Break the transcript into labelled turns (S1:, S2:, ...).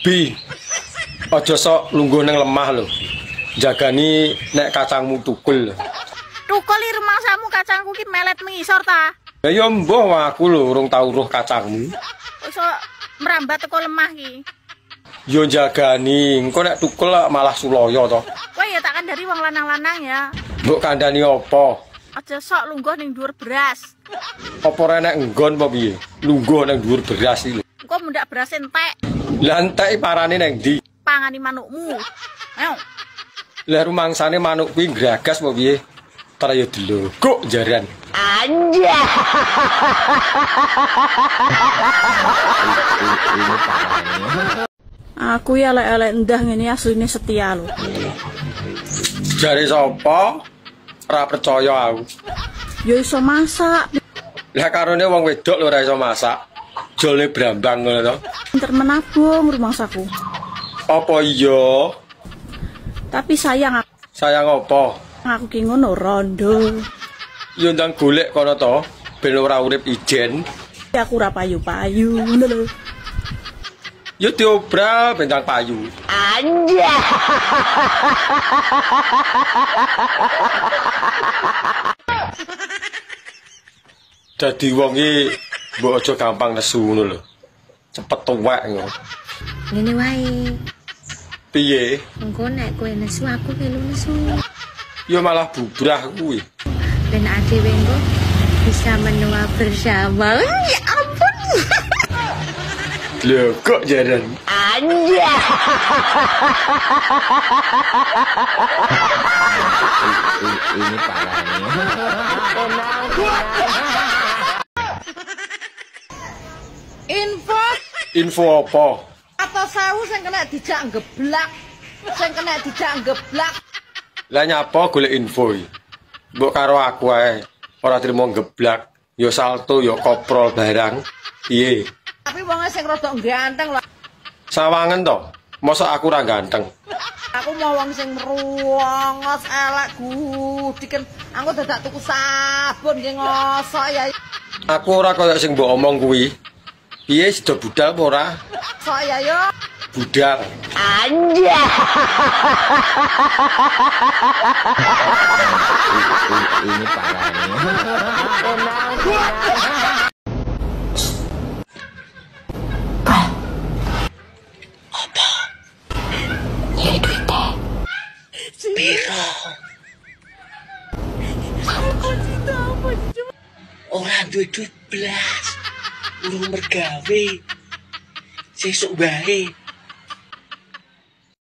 S1: Bi, aja sok lungguh nang lemah lho. Jagani nek kacangmu tukul.
S2: Tukul li rumangsamu kacangku ki melet mengisor ta.
S1: Ya yo mbuh aku lho urung tau roh kacangmu.
S2: Iso merambat teko lemah ki.
S1: Yo jagani, engko nek tukul malah sulaya to.
S2: Kowe ya tak kandhani wong lanang-lanang ya.
S1: Mbok kandhani apa?
S2: Aja sok lungguh ning dhuwur beras.
S1: Apa ora nek nggon apa piye? Lungguh nang dhuwur beras iki lho.
S2: Engko mundak beras entek.
S1: Lah entek parane nang ndi?
S2: Pangani manukmu. Ayo.
S1: Lah rumangsane manuk kuwi gragas apa piye? Tar yo delogok jaran.
S2: Anja. Aku ya elek-elek ndah ngene asline setia lho.
S1: Jare sapa? Ora percaya aku.
S2: Ya iso masak.
S1: Lah karone wong wedok lho ora iso masak. Jole brambang ngono to.
S2: Pinter menabung rumangsaku.
S1: Apa iya?
S2: Tapi sayang aku.
S1: Sayang apa?
S2: Aku ki ngono rondo.
S1: Yo ndang golek kono to, ben ora urip ijen.
S2: Aku ora payu-payu ngono lho.
S1: Yo diobral bentang payu.
S2: Anja.
S1: Dadi wong iki mbok aja gampang nesu ngono lho. Cepet tuwek ngono.
S3: Ngene wae.
S1: Piye?
S3: Engko nek kowe nesu aku melu nesu.
S1: Yo malah bubrah kuwi.
S3: Ben adewe engko bisa menua bersama. Ya ampun.
S1: Lho kok jaran.
S2: Anja.
S4: Ini parahnya.
S1: Info apa?
S5: Atau sewu sing kena dijak geblak. Sing kena dijak geblak.
S1: Lah nyapa golek info iki? Mbok karo aku ae. Ora trimo geblak, yo salto, yo koprol barang. Piye?
S5: Tapi wonge sing rada ganteng lho.
S1: Sawangen to. Mosok aku ora ganteng.
S5: Aku mau wong sing ruangos elek gudiken. Aku dadak tuku sabun nggih ngosok ya.
S1: Aku ora kaya sing mbok omong kuwi. Piye sida budal apa ora?
S5: Sok ya yo.
S1: Budal.
S2: Anja.
S4: Ini parahnya.
S3: Nyari duit teh.
S4: Piro? Orang duit-duit belas. Urung mergawe. Sesuk bae.